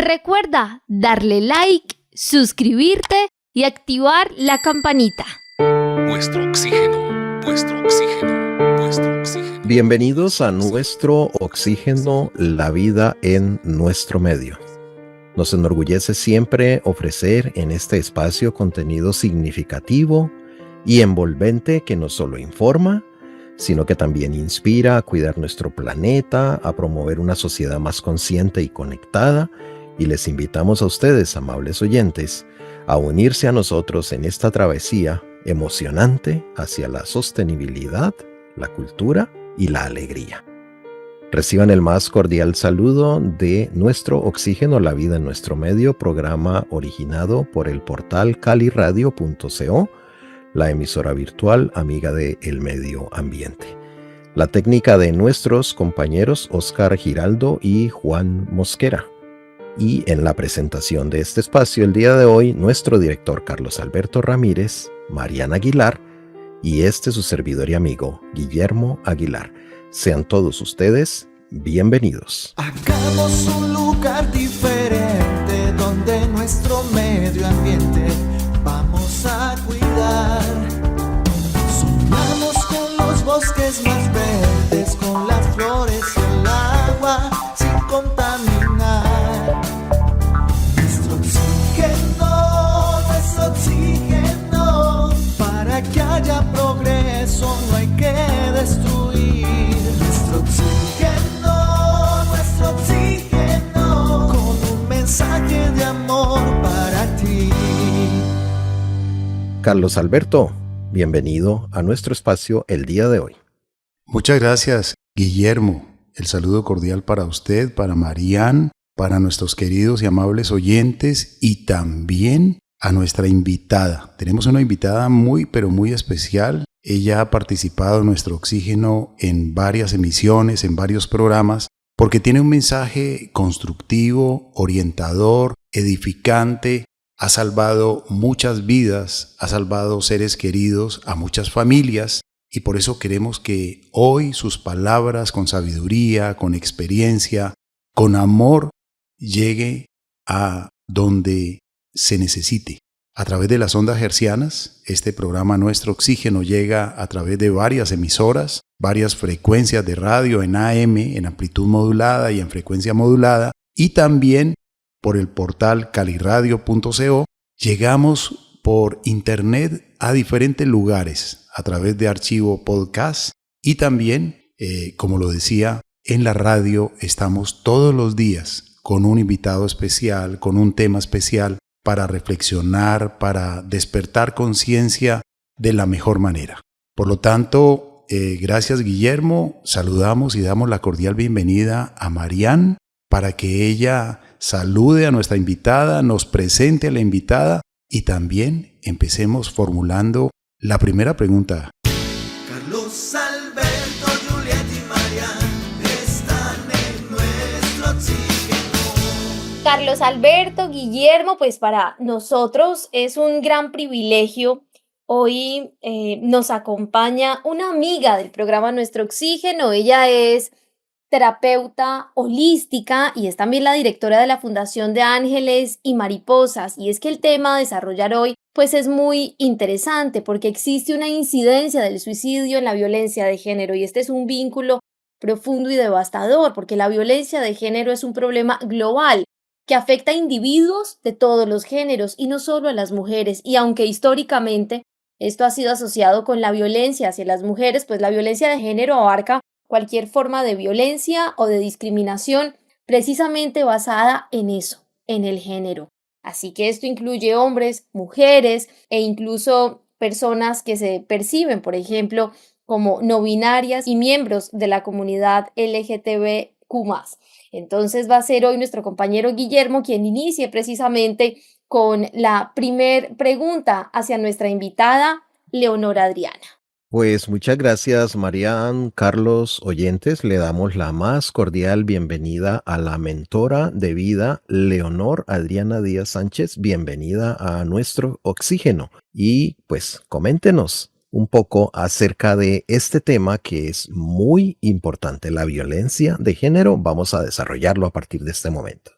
Recuerda darle like, suscribirte y activar la campanita. Nuestro oxígeno, vuestro oxígeno, vuestro oxígeno. Bienvenidos a Nuestro Oxígeno, la vida en nuestro medio. Nos enorgullece siempre ofrecer en este espacio contenido significativo y envolvente que no solo informa, sino que también inspira a cuidar nuestro planeta, a promover una sociedad más consciente y conectada, y les invitamos a ustedes, amables oyentes, a unirse a nosotros en esta travesía emocionante hacia la sostenibilidad, la cultura y la alegría. Reciban el más cordial saludo de Nuestro Oxígeno, la vida en nuestro medio, programa originado por el portal caliradio.co, la emisora virtual amiga de El Medio Ambiente. La técnica de nuestros compañeros Oscar Giraldo y Juan Mosquera. Y en la presentación de este espacio el día de hoy, nuestro director Carlos Alberto Ramírez, Mariana Aguilar y su servidor y amigo Guillermo Aguilar. Sean todos ustedes bienvenidos. Hagamos un lugar diferente donde nuestro medio ambiente vamos a cuidar. Sumamos con los bosques más verdes, con las flores y el agua sin contaminar. Nuestro oxígeno, para que haya progreso no hay que destruir. Nuestro oxígeno, con un mensaje de amor para ti. Carlos Alberto, bienvenido a nuestro espacio el día de hoy. Muchas gracias, Guillermo. El saludo cordial para usted, para Marian, para nuestros queridos y amables oyentes y también a nuestra invitada. Tenemos una invitada muy especial. Ella ha participado en Nuestro Oxígeno en varias emisiones, en varios programas, porque tiene un mensaje constructivo, orientador, edificante. Ha salvado muchas vidas, ha salvado seres queridos a muchas familias y por eso queremos que hoy sus palabras con sabiduría, con experiencia, con amor, llegue a donde se necesite. A través de las ondas hertzianas, este programa Nuestro Oxígeno llega a través de varias emisoras, varias frecuencias de radio en AM, en amplitud modulada y en frecuencia modulada, y también por el portal caliradio.co. Llegamos por internet a diferentes lugares a través de archivo podcast y también, como lo decía, en la radio estamos todos los días con un invitado especial, con un tema especial para reflexionar, para despertar conciencia de la mejor manera. Por lo tanto, gracias Guillermo, saludamos y damos la cordial bienvenida a Marian para que ella salude a nuestra invitada, nos presente a la invitada y también empecemos formulando la primera pregunta. Carlos Alberto, Juliet y Marian están en nuestro oxígeno. Carlos Alberto, Guillermo, pues para nosotros es un gran privilegio. Hoy nos acompaña una amiga del programa Nuestro Oxígeno. Ella es terapeuta holística y es también la directora de la Fundación de Ángeles y Mariposas. Y es que el tema a desarrollar hoy pues es muy interesante porque existe una incidencia del suicidio en la violencia de género y este es un vínculo profundo y devastador porque la violencia de género es un problema global que afecta a individuos de todos los géneros y no solo a las mujeres. Y aunque históricamente esto ha sido asociado con la violencia hacia las mujeres, pues la violencia de género abarca cualquier forma de violencia o de discriminación precisamente basada en eso, en el género. Así que esto incluye hombres, mujeres e incluso personas que se perciben, por ejemplo, como no binarias y miembros de la comunidad LGTBQ+. Entonces va a ser hoy nuestro compañero Guillermo quien inicie precisamente con la primer pregunta hacia nuestra invitada, Leonora Adriana. Pues muchas gracias, Marian, Carlos, oyentes. Le damos la más cordial bienvenida a la mentora de vida, Leonor Adriana Díaz Sánchez. Bienvenida a Nuestro Oxígeno. Y pues coméntenos un poco acerca de este tema que es muy importante, la violencia de género. Vamos a desarrollarlo a partir de este momento.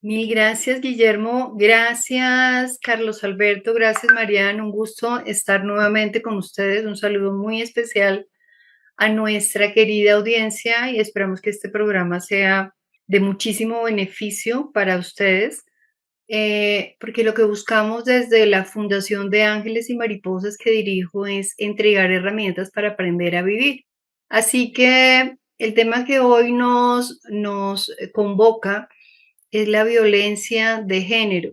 Mil gracias, Guillermo. Gracias, Carlos Alberto. Gracias, Mariana. Un gusto estar nuevamente con ustedes. Un saludo muy especial a nuestra querida audiencia y esperamos que este programa sea de muchísimo beneficio para ustedes, porque lo que buscamos desde la Fundación de Ángeles y Mariposas que dirijo es entregar herramientas para aprender a vivir. Así que el tema que hoy nos convoca es la violencia de género.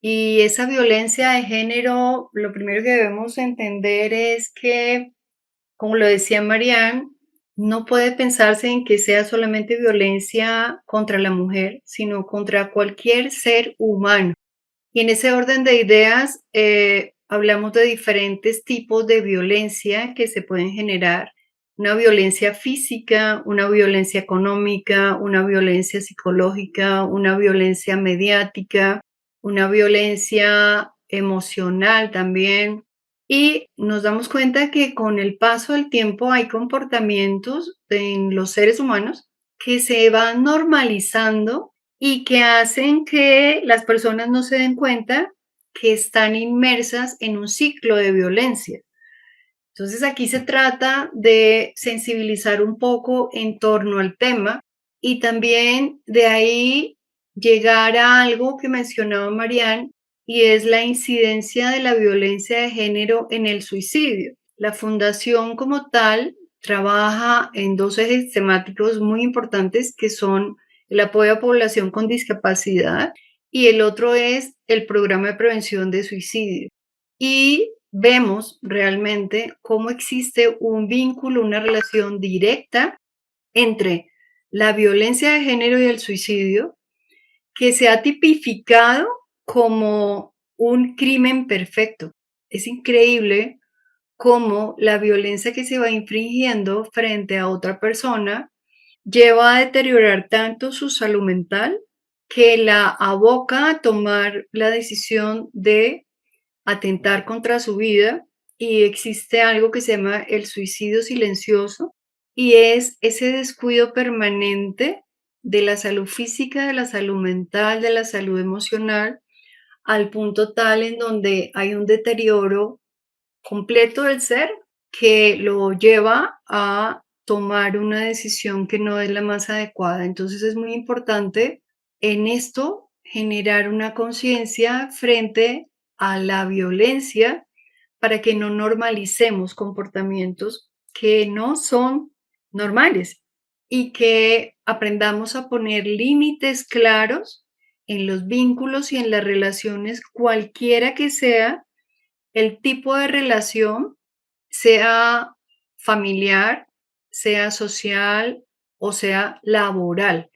Y esa violencia de género, lo primero que debemos entender es que, como lo decía Marianne, no puede pensarse en que sea solamente violencia contra la mujer, sino contra cualquier ser humano. Y en ese orden de ideas, hablamos de diferentes tipos de violencia que se pueden generar. Una violencia física, una violencia económica, una violencia psicológica, una violencia mediática, una violencia emocional también. Y nos damos cuenta que con el paso del tiempo hay comportamientos en los seres humanos que se van normalizando y que hacen que las personas no se den cuenta que están inmersas en un ciclo de violencia. Entonces aquí se trata de sensibilizar un poco en torno al tema y también de ahí llegar a algo que mencionaba Marianne y es la incidencia de la violencia de género en el suicidio. La fundación como tal trabaja en dos ejes temáticos muy importantes que son el apoyo a población con discapacidad y el otro es el programa de prevención de suicidio. Y vemos realmente cómo existe un vínculo, una relación directa entre la violencia de género y el suicidio, que se ha tipificado como un crimen perfecto. Es increíble cómo la violencia que se va infringiendo frente a otra persona lleva a deteriorar tanto su salud mental que la aboca a tomar la decisión de atentar contra su vida y existe algo que se llama el suicidio silencioso y es ese descuido permanente de la salud física, de la salud mental, de la salud emocional, al punto tal en donde hay un deterioro completo del ser que lo lleva a tomar una decisión que no es la más adecuada. Entonces es muy importante en esto generar una conciencia frente a la violencia para que no normalicemos comportamientos que no son normales y que aprendamos a poner límites claros en los vínculos y en las relaciones, cualquiera que sea el tipo de relación, sea familiar, sea social o sea laboral.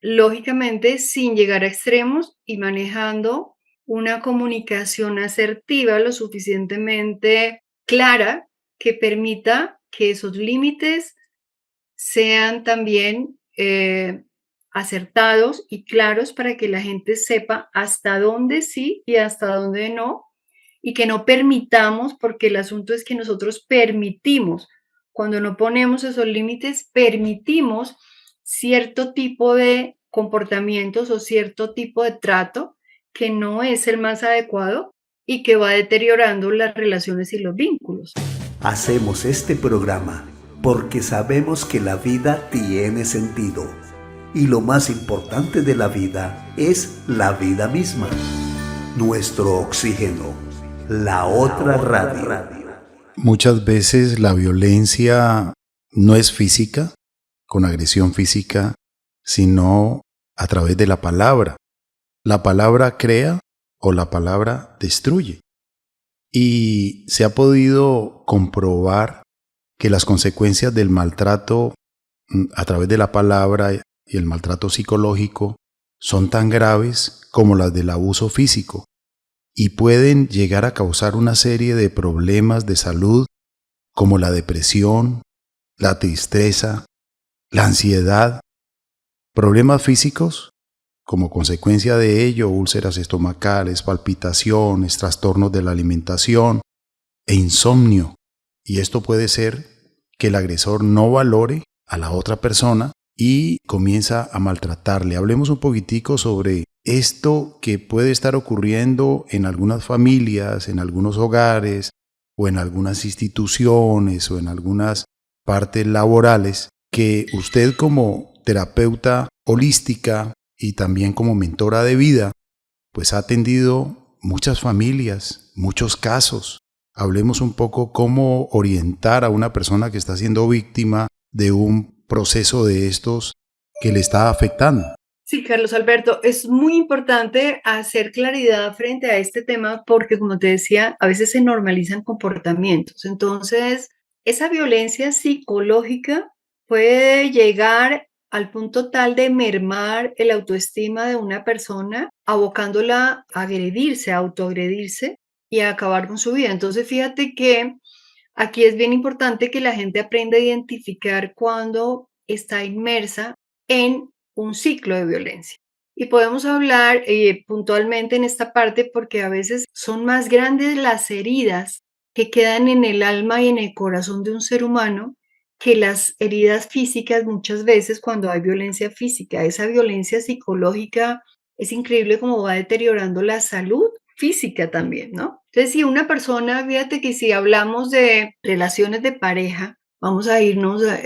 Lógicamente, sin llegar a extremos y manejando una comunicación asertiva lo suficientemente clara que permita que esos límites sean también acertados y claros para que la gente sepa hasta dónde sí y hasta dónde no, y que no permitamos, porque el asunto es que nosotros permitimos, cuando no ponemos esos límites, permitimos cierto tipo de comportamientos o cierto tipo de trato que no es el más adecuado y que va deteriorando las relaciones y los vínculos. Hacemos este programa porque sabemos que la vida tiene sentido y lo más importante de la vida es la vida misma. Nuestro oxígeno, la otra radio. Muchas veces la violencia no es física, con agresión física, sino a través de la palabra. La palabra crea o la palabra destruye. Y se ha podido comprobar que las consecuencias del maltrato a través de la palabra y el maltrato psicológico son tan graves como las del abuso físico y pueden llegar a causar una serie de problemas de salud como la depresión, la tristeza, la ansiedad, problemas físicos como consecuencia de ello, úlceras estomacales, palpitaciones, trastornos de la alimentación e insomnio. Y esto puede ser que el agresor no valore a la otra persona y comienza a maltratarle. Hablemos un poquitico sobre esto que puede estar ocurriendo en algunas familias, en algunos hogares o en algunas instituciones o en algunas partes laborales, que usted como terapeuta holística y también como mentora de vida, pues ha atendido muchas familias, muchos casos. Hablemos un poco cómo orientar a una persona que está siendo víctima de un proceso de estos que le está afectando. Sí, Carlos Alberto, es muy importante hacer claridad frente a este tema porque, como te decía, a veces se normalizan comportamientos. Entonces, esa violencia psicológica puede llegar al punto tal de mermar el autoestima de una persona, abocándola a agredirse, a autoagredirse y a acabar con su vida. Entonces, fíjate que aquí es bien importante que la gente aprenda a identificar cuando está inmersa en un ciclo de violencia. Y podemos hablar puntualmente en esta parte porque a veces son más grandes las heridas que quedan en el alma y en el corazón de un ser humano que las heridas físicas muchas veces cuando hay violencia física. Esa violencia psicológica es increíble cómo va deteriorando la salud física también, ¿no? Entonces, si una persona, fíjate que si hablamos de relaciones de pareja, vamos a irnos a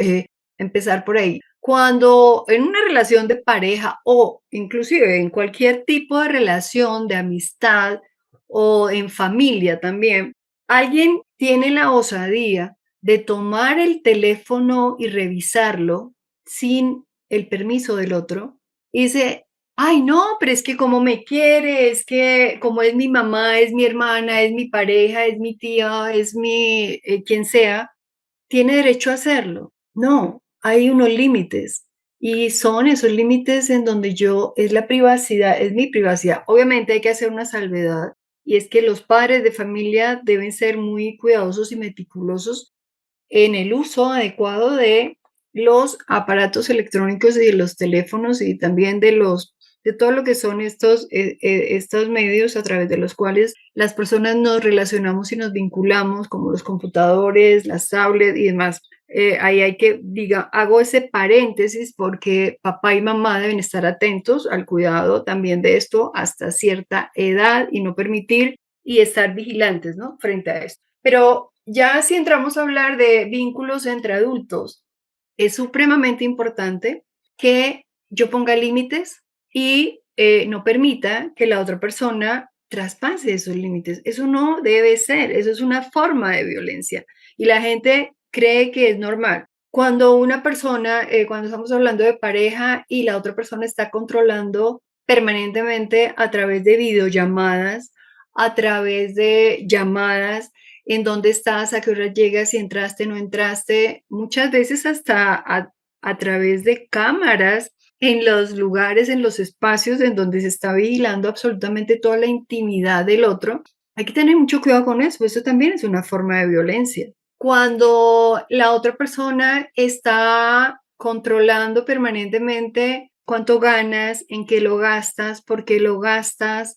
empezar por ahí. Cuando en una relación de pareja o inclusive en cualquier tipo de relación de amistad o en familia también, alguien tiene la osadía de tomar el teléfono y revisarlo sin el permiso del otro y dice, ay, no, pero es que como me quiere, es que como es mi mamá, es mi hermana, es mi pareja, es mi tía, es mi quien sea, tiene derecho a hacerlo. No, hay unos límites y son esos límites en donde es la privacidad, es mi privacidad. Obviamente hay que hacer una salvedad y es que los padres de familia deben ser muy cuidadosos y meticulosos en el uso adecuado de los aparatos electrónicos y de los teléfonos y también de todo lo que son estos medios a través de los cuales las personas nos relacionamos y nos vinculamos, como los computadores, las tablets y demás. Ahí hago ese paréntesis porque papá y mamá deben estar atentos al cuidado también de esto hasta cierta edad y no permitir y estar vigilantes, ¿no? Frente a esto. Pero ya si entramos a hablar de vínculos entre adultos, es supremamente importante que yo ponga límites y no permita que la otra persona traspase esos límites. Eso no debe ser, eso es una forma de violencia y la gente cree que es normal. Cuando una persona, cuando estamos hablando de pareja y la otra persona está controlando permanentemente a través de videollamadas, a través de llamadas, en dónde estás, a qué hora llegas, si entraste, no entraste, muchas veces hasta a través de cámaras en los lugares, en los espacios en donde se está vigilando absolutamente toda la intimidad del otro. Hay que tener mucho cuidado con eso también es una forma de violencia. Cuando la otra persona está controlando permanentemente cuánto ganas, en qué lo gastas, por qué lo gastas,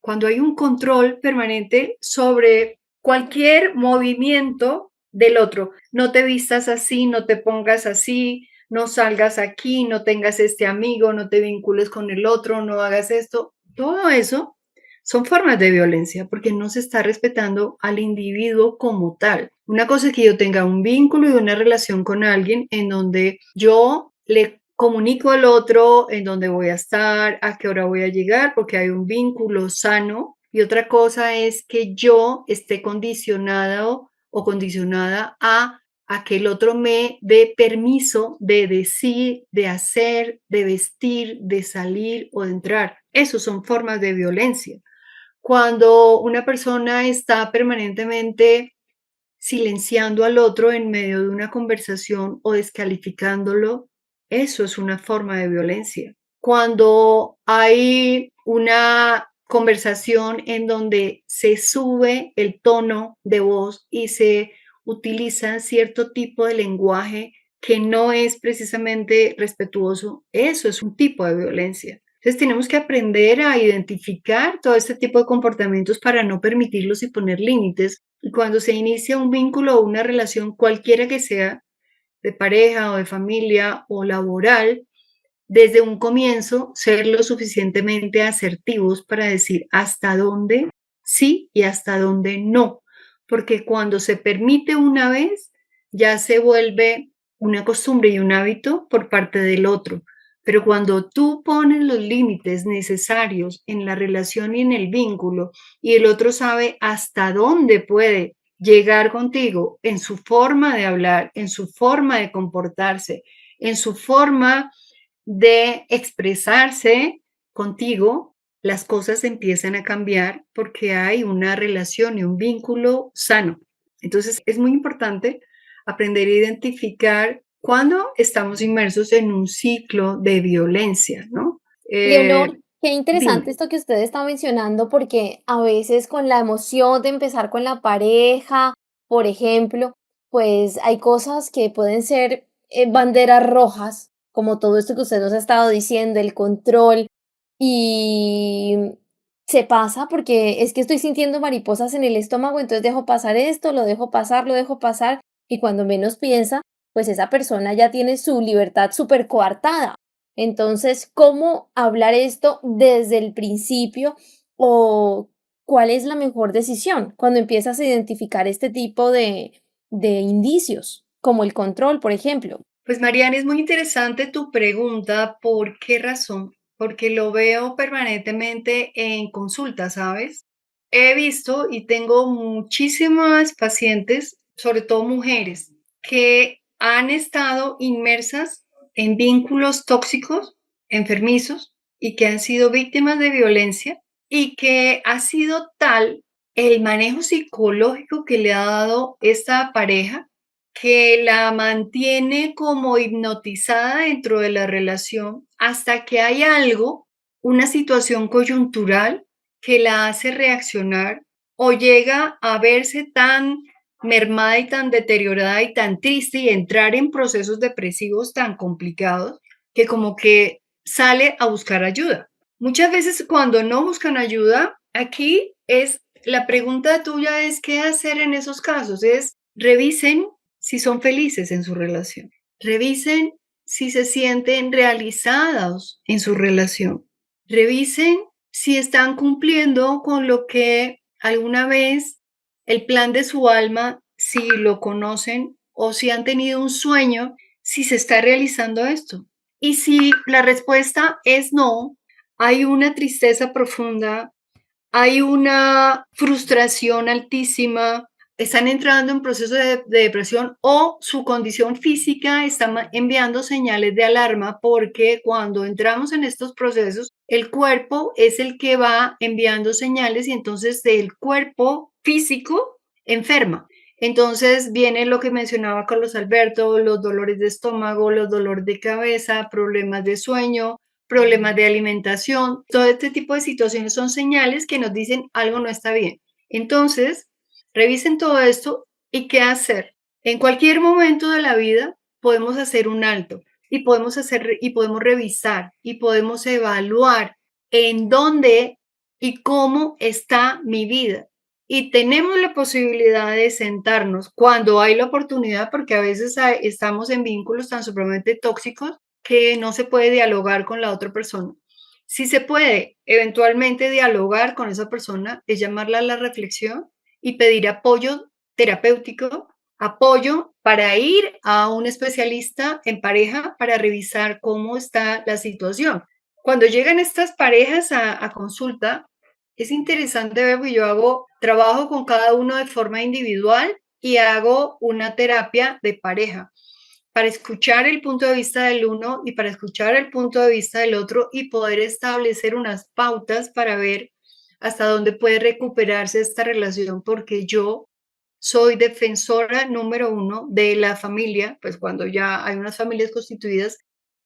cuando hay un control permanente sobre cualquier movimiento del otro. No te vistas así, no te pongas así, no salgas aquí, no tengas este amigo, no te vincules con el otro, no hagas esto. Todo eso son formas de violencia porque no se está respetando al individuo como tal. Una cosa es que yo tenga un vínculo y una relación con alguien en donde yo le comunico al otro en dónde voy a estar, a qué hora voy a llegar, porque hay un vínculo sano. Y otra cosa es que yo esté condicionado o condicionada a que el otro me dé permiso de decir, de hacer, de vestir, de salir o de entrar. Esas son formas de violencia. Cuando una persona está permanentemente silenciando al otro en medio de una conversación o descalificándolo, eso es una forma de violencia. Cuando hay una conversación en donde se sube el tono de voz y se utiliza cierto tipo de lenguaje que no es precisamente respetuoso, eso es un tipo de violencia. Entonces tenemos que aprender a identificar todo este tipo de comportamientos para no permitirlos y poner límites. Y cuando se inicia un vínculo o una relación, cualquiera que sea, de pareja o de familia o laboral, desde un comienzo ser lo suficientemente asertivos para decir hasta dónde sí y hasta dónde no, porque cuando se permite una vez, ya se vuelve una costumbre y un hábito por parte del otro. Pero cuando tú pones los límites necesarios en la relación y en el vínculo y el otro sabe hasta dónde puede llegar contigo en su forma de hablar, en su forma de comportarse, en su forma de expresarse contigo, las cosas empiezan a cambiar porque hay una relación y un vínculo sano. Entonces es muy importante aprender a identificar cuando estamos inmersos en un ciclo de violencia, ¿no? Leonor, qué interesante Dime. esto que usted está mencionando, porque a veces con la emoción de empezar con la pareja, por ejemplo, pues hay cosas que pueden ser banderas rojas, como todo esto que usted nos ha estado diciendo, el control, y se pasa porque es que estoy sintiendo mariposas en el estómago, entonces dejo pasar esto, lo dejo pasar, y cuando menos piensa, pues esa persona ya tiene su libertad súper coartada. Entonces, ¿cómo hablar esto desde el principio o cuál es la mejor decisión cuando empiezas a identificar este tipo de indicios, como el control, por ejemplo? Pues Mariana, es muy interesante tu pregunta. ¿Por qué razón? Porque lo veo permanentemente en consulta, ¿sabes? He visto y tengo muchísimas pacientes, sobre todo mujeres, que han estado inmersas en vínculos tóxicos, enfermizos, y que han sido víctimas de violencia y que ha sido tal el manejo psicológico que le ha dado esta pareja que la mantiene como hipnotizada dentro de la relación hasta que hay algo, una situación coyuntural que la hace reaccionar o llega a verse tan mermada y tan deteriorada y tan triste y entrar en procesos depresivos tan complicados que como que sale a buscar ayuda. Muchas veces cuando no buscan ayuda, aquí es la pregunta tuya es qué hacer en esos casos, es revisen si son felices en su relación. Revisen si se sienten realizados en su relación. Revisen si están cumpliendo con lo que alguna vez el plan de su alma, si lo conocen o si han tenido un sueño, si se está realizando esto. Y si la respuesta es no, hay una tristeza profunda, hay una frustración altísima, están entrando en proceso de depresión o su condición física está enviando señales de alarma porque cuando entramos en estos procesos, el cuerpo es el que va enviando señales y entonces el cuerpo físico enferma. Entonces viene lo que mencionaba Carlos Alberto, los dolores de estómago, los dolores de cabeza, problemas de sueño, problemas de alimentación. Todo este tipo de situaciones son señales que nos dicen algo no está bien. Entonces, revisen todo esto y qué hacer. En cualquier momento de la vida podemos hacer un alto y podemos revisar y podemos evaluar en dónde y cómo está mi vida. Y tenemos la posibilidad de sentarnos cuando hay la oportunidad, porque a veces estamos en vínculos tan supremamente tóxicos que no se puede dialogar con la otra persona. Si se puede eventualmente dialogar con esa persona, es llamarla a la reflexión y pedir apoyo terapéutico, apoyo para ir a un especialista en pareja para revisar cómo está la situación. Cuando llegan estas parejas a consulta, es interesante ver, porque yo trabajo con cada uno de forma individual y hago una terapia de pareja para escuchar el punto de vista del uno y para escuchar el punto de vista del otro y poder establecer unas pautas para ver hasta dónde puede recuperarse esta relación, porque yo soy defensora número uno de la familia, pues cuando ya hay unas familias constituidas,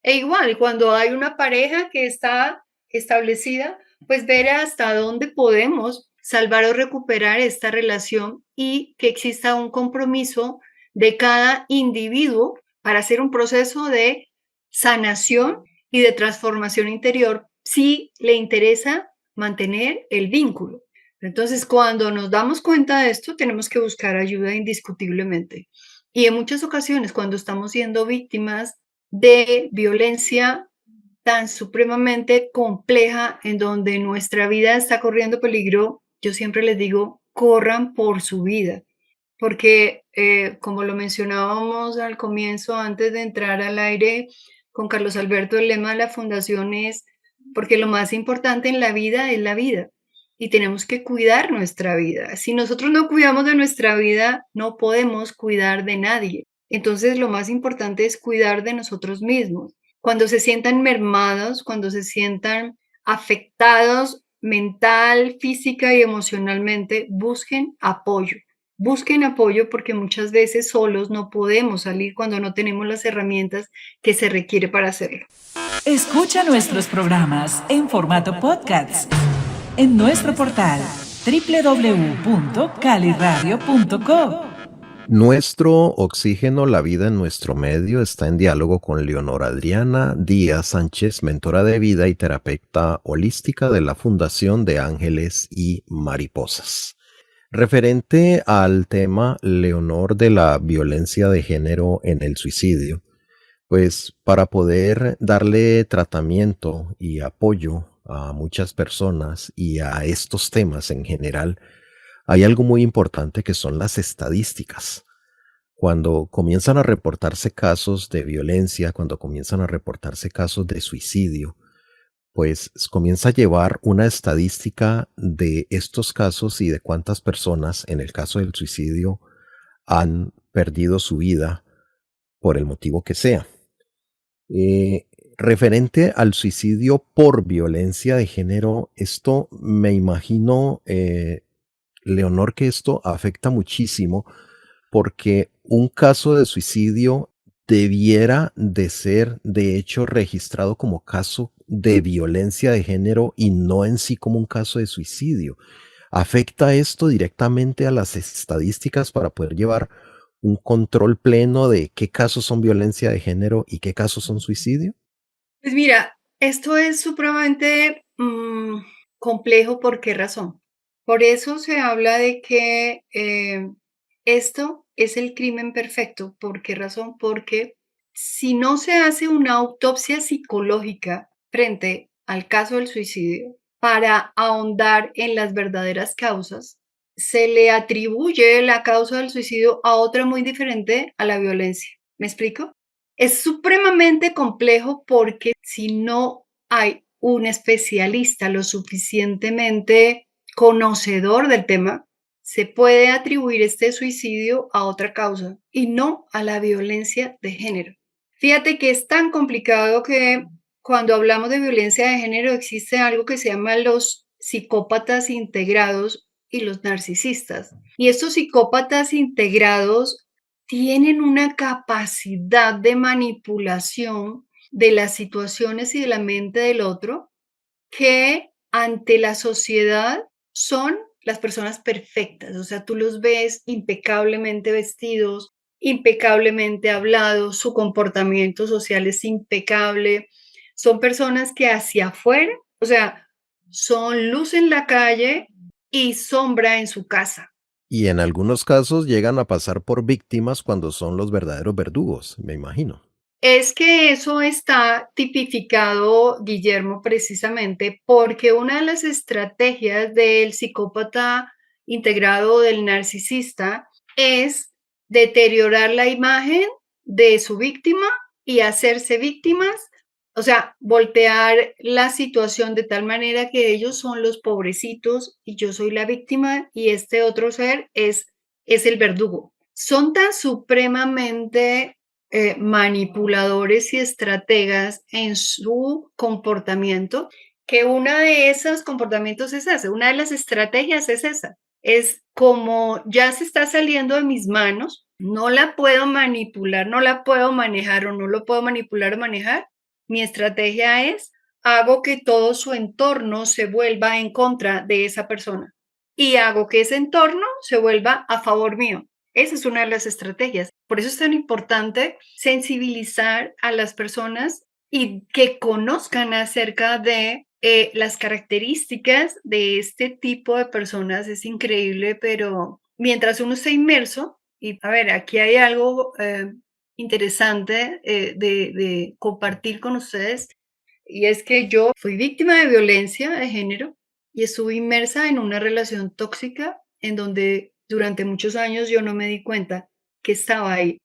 e igual cuando hay una pareja que está establecida, pues ver hasta dónde podemos salvar o recuperar esta relación y que exista un compromiso de cada individuo para hacer un proceso de sanación y de transformación interior si le interesa mantener el vínculo. Entonces, cuando nos damos cuenta de esto, tenemos que buscar ayuda indiscutiblemente. Y en muchas ocasiones, cuando estamos siendo víctimas de violencia tan supremamente compleja, en donde nuestra vida está corriendo peligro, yo siempre les digo, corran por su vida, porque como lo mencionábamos al comienzo, antes de entrar al aire con Carlos Alberto, el lema de la fundación es, porque lo más importante en la vida es la vida y tenemos que cuidar nuestra vida. Si nosotros no cuidamos de nuestra vida, no podemos cuidar de nadie. Entonces, lo más importante es cuidar de nosotros mismos. Cuando se sientan mermados, cuando se sientan afectados mental, física y emocionalmente, busquen apoyo. Busquen apoyo porque muchas veces solos no podemos salir cuando no tenemos las herramientas que se requiere para hacerlo. Escucha nuestros programas en formato podcast en nuestro portal www.caliradio.co. Nuestro oxígeno, la vida en nuestro medio, está en diálogo con Leonora Adriana Díaz Sánchez, mentora de vida y terapeuta holística de la Fundación de Ángeles y Mariposas. Referente al tema, Leonor, de la violencia de género en el suicidio, pues para poder darle tratamiento y apoyo a muchas personas y a estos temas en general, hay algo muy importante que son las estadísticas. Cuando comienzan a reportarse casos de violencia, cuando comienzan a reportarse casos de suicidio, pues comienza a llevar una estadística de estos casos y de cuántas personas, en el caso del suicidio, han perdido su vida por el motivo que sea. Referente al suicidio por violencia de género, esto me imagino, Leonor, que esto afecta muchísimo porque un caso de suicidio debiera de ser, de hecho, registrado como caso de violencia de género y no en sí como un caso de suicidio. ¿Afecta esto directamente a las estadísticas para poder llevar un control pleno de qué casos son violencia de género y qué casos son suicidio? Pues mira, esto es supremamente complejo. ¿Por qué razón? Por eso se habla de que esto es el crimen perfecto. ¿Por qué razón? Porque si no se hace una autopsia psicológica frente al caso del suicidio para ahondar en las verdaderas causas, se le atribuye la causa del suicidio a otra muy diferente a la violencia. ¿Me explico? Es supremamente complejo porque si no hay un especialista lo suficientemente conocedor del tema, se puede atribuir este suicidio a otra causa y no a la violencia de género. Fíjate que es tan complicado que cuando hablamos de violencia de género existe algo que se llama los psicópatas integrados y los narcisistas. Y estos psicópatas integrados tienen una capacidad de manipulación de las situaciones y de la mente del otro que ante la sociedad son las personas perfectas. O sea, tú los ves impecablemente vestidos, impecablemente hablados, su comportamiento social es impecable. Son personas que hacia afuera, o sea, son luz en la calle y sombra en su casa. Y en algunos casos llegan a pasar por víctimas cuando son los verdaderos verdugos, me imagino. Es que eso está tipificado, Guillermo, precisamente porque una de las estrategias del psicópata integrado, del narcisista, es deteriorar la imagen de su víctima y hacerse víctimas, o sea, voltear la situación de tal manera que ellos son los pobrecitos y yo soy la víctima y este otro ser es el verdugo. Son tan supremamente manipuladores y estrategas en su comportamiento, que una de esos comportamientos es ese, una de las estrategias es esa, es como ya se está saliendo de mis manos, no la puedo manipular, no la puedo manejar o no lo puedo manipular o manejar, mi estrategia es, hago que todo su entorno se vuelva en contra de esa persona y hago que ese entorno se vuelva a favor mío. Esa es una de las estrategias. Por eso es tan importante sensibilizar a las personas y que conozcan acerca de las características de este tipo de personas. Es increíble, pero mientras uno está inmerso Y a ver, aquí hay algo interesante de compartir con ustedes, y es que yo fui víctima de violencia de género y estuve inmersa en una relación tóxica en donde durante muchos años yo no me di cuenta que estaba ahí,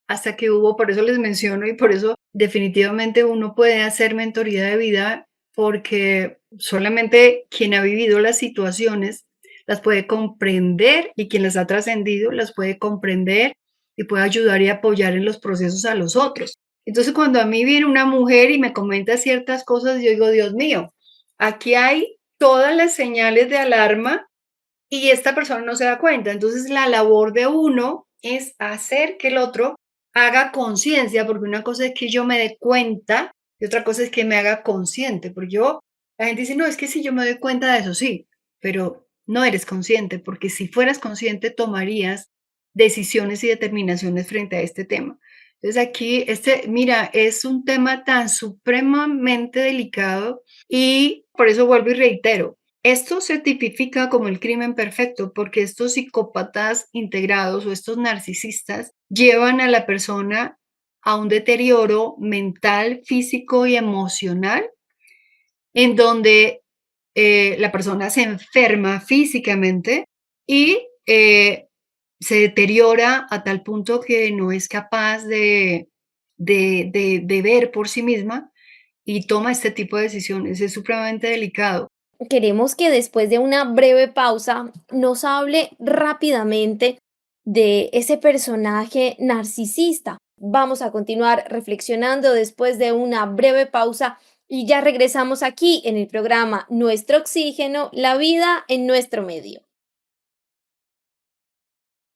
hasta que hubo, por eso les menciono y por eso definitivamente uno puede hacer mentoría de vida, porque solamente quien ha vivido las situaciones las puede comprender, y quien las ha trascendido las puede comprender y puede ayudar y apoyar en los procesos a los otros. Entonces, cuando a mí viene una mujer y me comenta ciertas cosas, yo digo, Dios mío, aquí hay todas las señales de alarma y esta persona no se da cuenta. Entonces, la labor de uno es hacer que el otro haga conciencia, porque una cosa es que yo me dé cuenta y otra cosa es que me haga consciente, porque la gente dice, no, es que si yo me doy cuenta de eso, sí, pero no eres consciente, porque si fueras consciente tomarías decisiones y determinaciones frente a este tema. Entonces aquí, mira, es un tema tan supremamente delicado y por eso vuelvo y reitero, esto se tipifica como el crimen perfecto porque estos psicópatas integrados o estos narcisistas llevan a la persona a un deterioro mental, físico y emocional, en donde la persona se enferma físicamente y se deteriora a tal punto que no es capaz de ver por sí misma y toma este tipo de decisiones. Es supremamente delicado. Queremos que después de una breve pausa nos hable rápidamente de ese personaje narcisista. Vamos a continuar reflexionando después de una breve pausa y ya regresamos aquí en el programa Nuestro Oxígeno, la vida en nuestro medio.